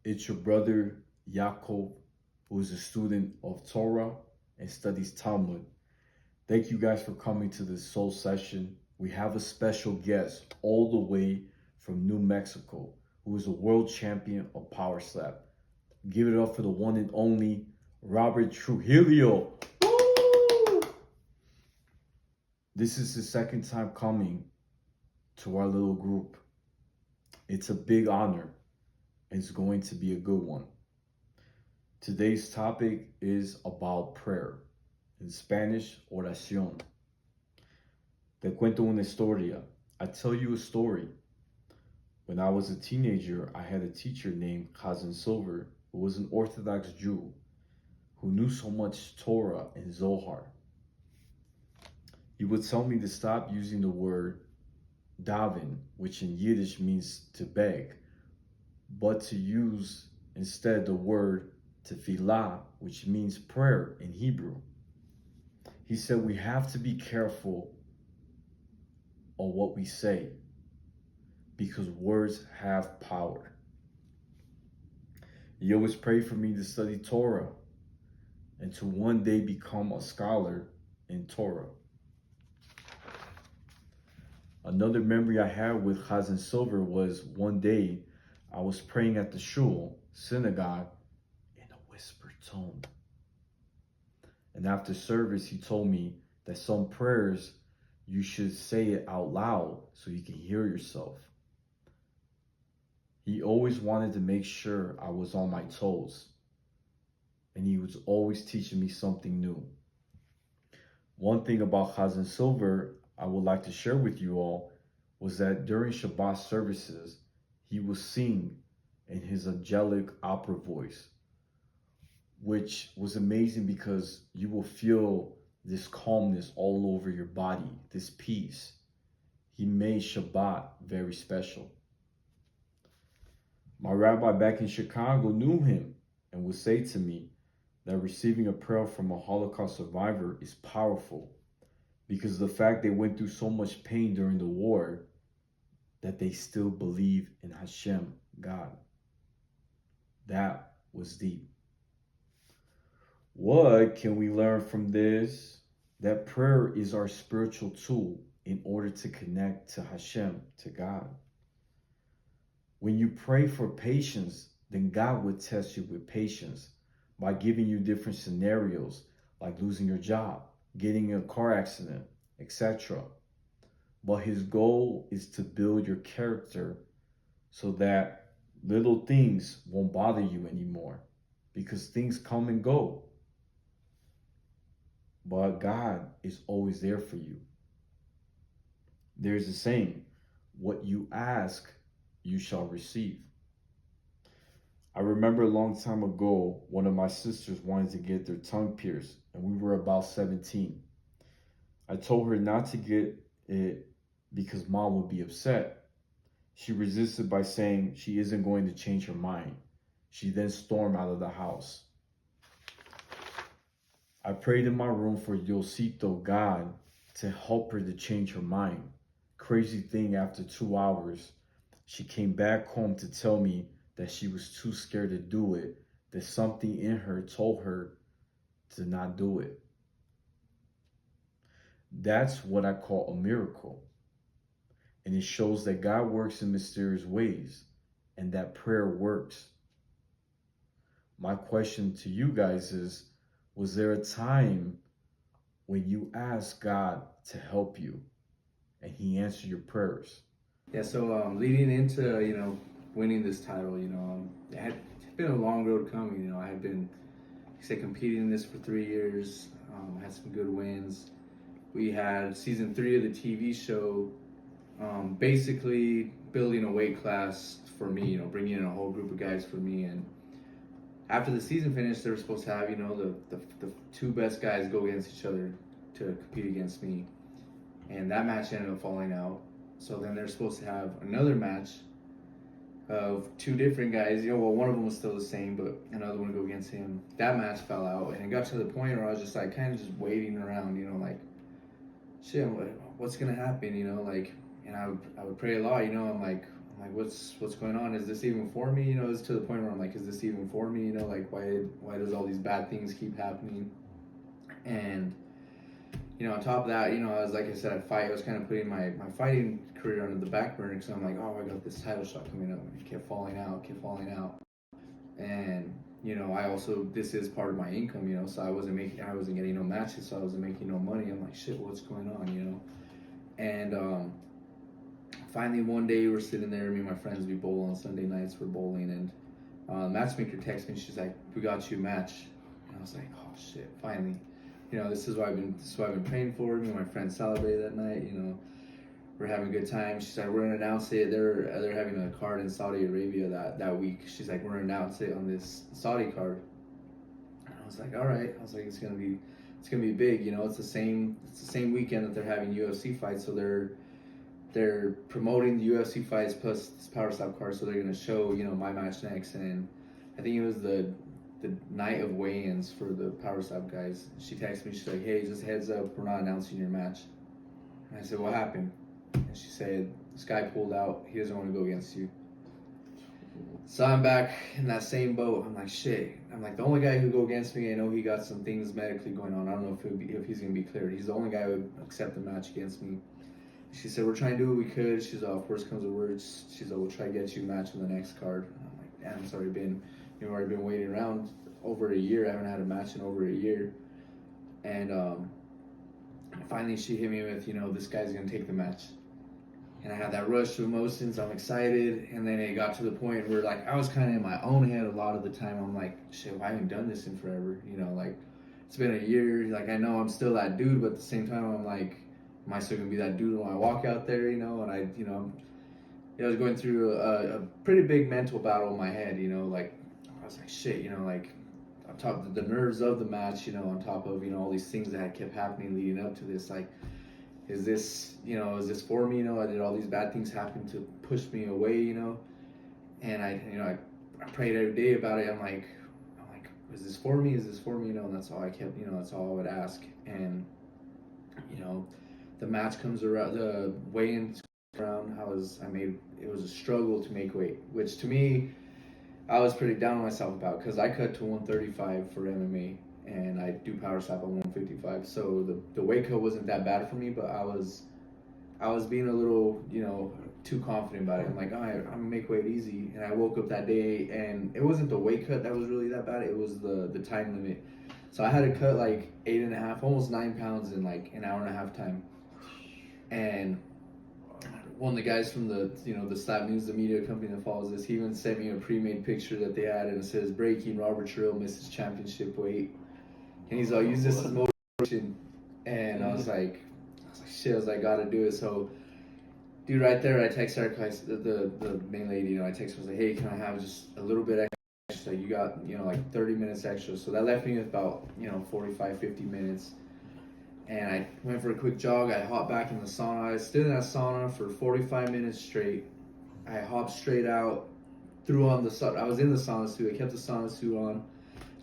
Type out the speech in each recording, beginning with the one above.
It's your brother Yaakov, who is a student of Torah and studies Talmud. Thank you guys for coming to this soul session. We have a special guest all the way from New Mexico, who is a world champion of Powerslap. Give it up for the one and only Robert Trujillo. Woo! This is his second time coming to our little group. It's a big honor. It's going to be a good one. Today's topic is about prayer. In Spanish, oración. Te cuento una historia. I tell you a story. When I was a teenager, I had a teacher named Cousin Silver, who was an Orthodox Jew, who knew so much Torah and Zohar. He would tell me to stop using the word daven, which in Yiddish means to beg, but to use instead the word tefillah, which means prayer in Hebrew. He said we have to be careful of what we say because words have power. He always prayed for me to study Torah and to one day become a scholar in Torah. Another memory I had with Chazan Silver was one day I was praying at the shul, synagogue, in a whispered tone. And after service, he told me that some prayers you should say it out loud so you can hear yourself. He always wanted to make sure I was on my toes. And he was always teaching me something new. One thing about Chazan Silver I would like to share with you all was that during Shabbat services, he would sing in his angelic opera voice, which was amazing because you will feel this calmness all over your body, this peace. He made Shabbat very special. My rabbi back in Chicago knew him and would say to me that receiving a prayer from a Holocaust survivor is powerful because of the fact they went through so much pain during the war that they still believe in Hashem, God. That was deep. What can we learn from this? That prayer is our spiritual tool in order to connect to Hashem, to God. When you pray for patience, then God would test you with patience by giving you different scenarios like losing your job, getting in a car accident, etc. But his goal is to build your character so that little things won't bother you anymore because things come and go. But God is always there for you. There's a saying, what you ask, you shall receive. I remember a long time ago, one of my sisters wanted to get their tongue pierced, and we were about 17. I told her not to get it because mom would be upset. She resisted by saying she isn't going to change her mind. She then stormed out of the house. I prayed in my room for Diosito, God, to help her to change her mind. Crazy thing, after 2 hours, she came back home to tell me that she was too scared to do it, that something in her told her to not do it. That's what I call a miracle. And it shows that God works in mysterious ways and that prayer works. My question to you guys is, was there a time when you asked God to help you and he answered your prayers? Yeah, so leading into, winning this title, it had been a long road coming. I had been, competing in this for 3 years. Had some good wins. We had season 3 of the TV show, basically building a weight class for me, bringing in a whole group of guys for me. And after the season finished, they were supposed to have, the 2 best guys go against each other to compete against me. And that match ended up falling out. So then they're supposed to have another match of 2 different guys. One of them was still the same, but another one to go against him. That match fell out, and it got to the point where I was just like kind of just waiting around, like, shit, what's gonna happen, and I would pray a lot, I'm like, I'm like, what's going on? Is this even for me? You know, it's to the point where I'm like, is this even for me? You know, like why does all these bad things keep happening? And you know, on top of that, you know, like I said, I was kind of putting my fighting career under the back burner because I'm like, oh, I got this title shot coming up. And it kept falling out. And, you know, this is part of my income, you know, so I wasn't getting no matches, so I wasn't making no money. I'm like, shit, what's going on, you know? And finally one day we're sitting there, me and my friends, we bowl on Sunday nights, we're bowling, and matchmaker texts me, she's like, we got you a match. And I was like, oh shit, finally. You know, this is what I've been praying for. Me and my friends celebrated that night. You know, we're having a good time. She's like, we're gonna announce it. They're having a card in Saudi Arabia that week. She's like, we're gonna announce it on this Saudi card. And I was like, all right. I was like, it's gonna be big. You know, it's the same weekend that they're having UFC fights. So they're promoting the UFC fights plus this Powerslap card. So they're gonna show, you know, my match next. And I think it was the night of weigh-ins for the Powerslap guys. She texted me, she's like, hey, just heads up, we're not announcing your match. And I said, what happened? And she said, this guy pulled out, he doesn't want to go against you. So I'm back in that same boat. I'm like, shit. I'm like, the only guy who go against me, I know he got some things medically going on. I don't know if he's going to be cleared. He's the only guy who would accept the match against me. She said, we're trying to do what we could. She's like, if worst comes to worst, she's like, we'll try to get you a match on the next card. And I'm like, damn, it's already been waiting around over a year. I haven't had a match in over a year. And finally she hit me with, you know, this guy's going to take the match. And I had that rush of emotions. I'm excited. And then it got to the point where, like, I was kind of in my own head a lot of the time. I'm like, shit, I haven't done this in forever. You know, like, it's been a year. Like, I know I'm still that dude, but at the same time, I'm like, am I still going to be that dude when I walk out there, you know? And I was going through a pretty big mental battle in my head, you know, like, I was like, shit, you know, like, on top of the nerves of the match, you know, on top of, you know, all these things that had kept happening leading up to this, like, is this for me, you know? I did all these bad things happen to push me away, you know? And I prayed every day about it. I'm like, is this for me? Is this for me? You know, and that's all I kept, you know, that's all I would ask. And, you know, the match comes around, the weigh-in around, it was a struggle to make weight, which to me, I was pretty down on myself about, because I cut to 135 for MMA and I do Powerslap on 155. So the weight cut wasn't that bad for me, but I was being a little, you know, too confident about it. I'm like, I'm gonna make weight easy. And I woke up that day and it wasn't the weight cut that was really that bad, it was the time limit. So I had to cut like 8.5, almost 9 pounds in like an hour and a half time. And one of the guys from the Slap News, the media company that follows this, he even sent me a pre-made picture that they had, and it says, breaking, Robert Trijullio misses championship weight. And he's like, use this as motivation. And I was like, shit, I gotta do it. So, dude, right there, I text her, the main lady, you know, I text her, I was like, hey, can I have just a little bit extra? She's like, you got, you know, like 30 minutes extra. So that left me with about, you know, 45, 50 minutes. And I went for a quick jog. I hopped back in the sauna. I stood in that sauna for 45 minutes straight. I hopped straight out, threw on I was in the sauna suit. I kept the sauna suit on.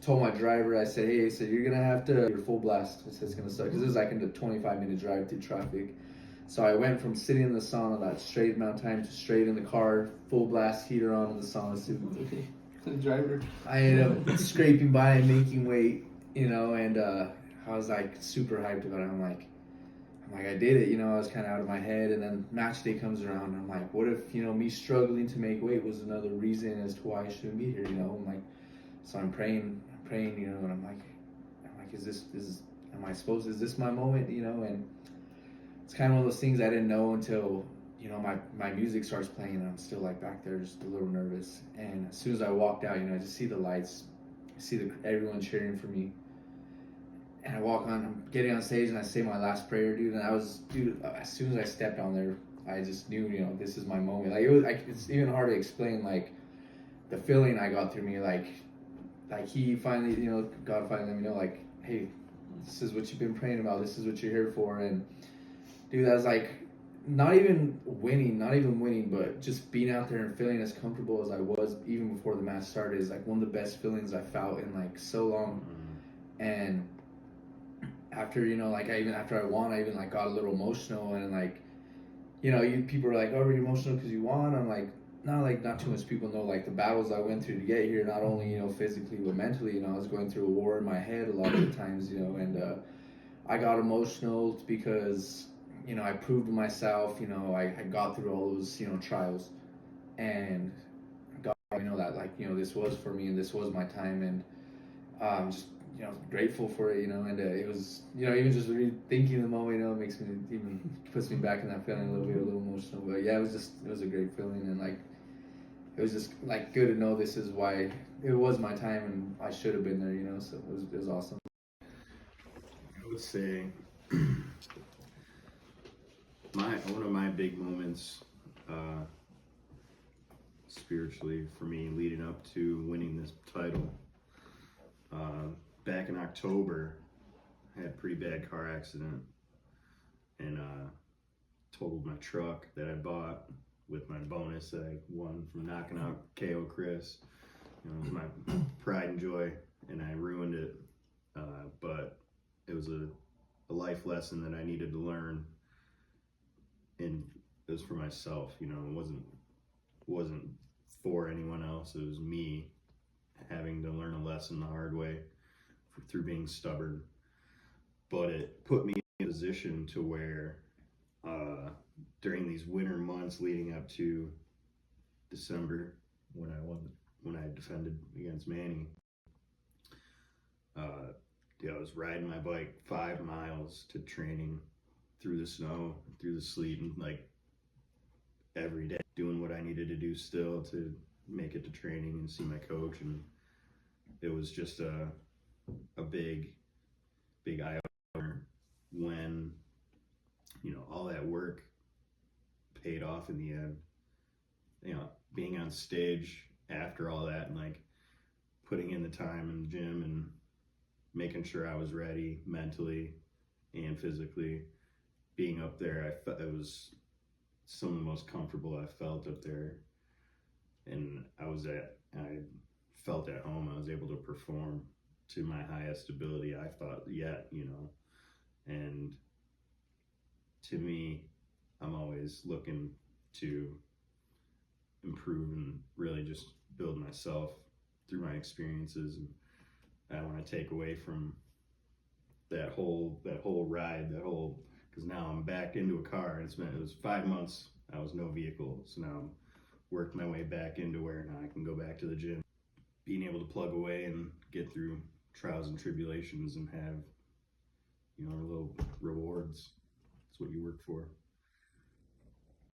Told my driver, I said, hey, you're going to have to, you're full blast. I said, it's going to suck. Because it was like a 25-minute drive through traffic. So I went from sitting in the sauna that straight amount of time to straight in the car, full blast heater on in the sauna suit. The driver. I ended up scraping by and making weight, you know, and I was like super hyped about it. I'm like, I did it, you know. I was kind of out of my head, and then match day comes around. And I'm like, what if, you know, me struggling to make weight was another reason as to why I shouldn't be here, you know? I'm like, so I'm praying, you know, and I'm like, is this my moment, you know? And it's kind of one of those things I didn't know until, you know, my music starts playing, and I'm still like back there just a little nervous. And as soon as I walked out, you know, I just see the lights, I see everyone cheering for me. And I walk on, I'm getting on stage, and I say my last prayer, dude. And as soon as I stepped on there, I just knew, you know, this is my moment. Like, it's even hard to explain, like, the feeling I got through me. Like he finally, you know, God finally let me know, like, hey, this is what you've been praying about. This is what you're here for. And, dude, that was like, not even winning, but just being out there and feeling as comfortable as I was even before the match started is like one of the best feelings I felt in like so long. And after, you know, like after I won, I even like got a little emotional, and like, you know, people are like, oh, are you emotional because you won? I'm like, not too much people know like the battles I went through to get here, not only, you know, physically but mentally. You know, I was going through a war in my head a lot of the times, you know, and I got emotional because, you know, I proved myself, you know, I got through all those, you know, trials, and got, you know, that like, you know, this was for me and this was my time, and just, you know, grateful for it, you know, and it was, you know, even just rethinking the moment, you know, it makes me, even puts me back in that feeling a little bit, a little emotional, but yeah, it was a great feeling, and like, it was just like good to know this is why it was my time and I should have been there, you know, so it was awesome. I would say one of my big moments spiritually for me leading up to winning this title, back in October, I had a pretty bad car accident and totaled my truck that I bought with my bonus that I won from knocking out KO Chris. You know, it was my pride and joy, and I ruined it. But it was a life lesson that I needed to learn, and it was for myself. You know, it wasn't for anyone else. It was me having to learn a lesson the hard way through being stubborn. But it put me in a position to where during these winter months leading up to December, when I defended against Manny, yeah, I was riding my bike 5 miles to training through the snow, through the sleet, and like every day doing what I needed to do still to make it to training and see my coach. And it was just a big eye opener when, you know, all that work paid off in the end. You know, being on stage after all that and like putting in the time in the gym and making sure I was ready mentally and physically, being up there, I felt it was some of the most comfortable I felt up there, and I felt at home. I was able to perform to my highest ability I thought yet, you know. And to me, I'm always looking to improve and really just build myself through my experiences, and I want to take away from that whole ride, because now I'm back into a car, and it was 5 months I was no vehicle, so now I'm worked my way back into where now I can go back to the gym, being able to plug away and get through trials and tribulations and have, you know, little rewards. It's what you work for.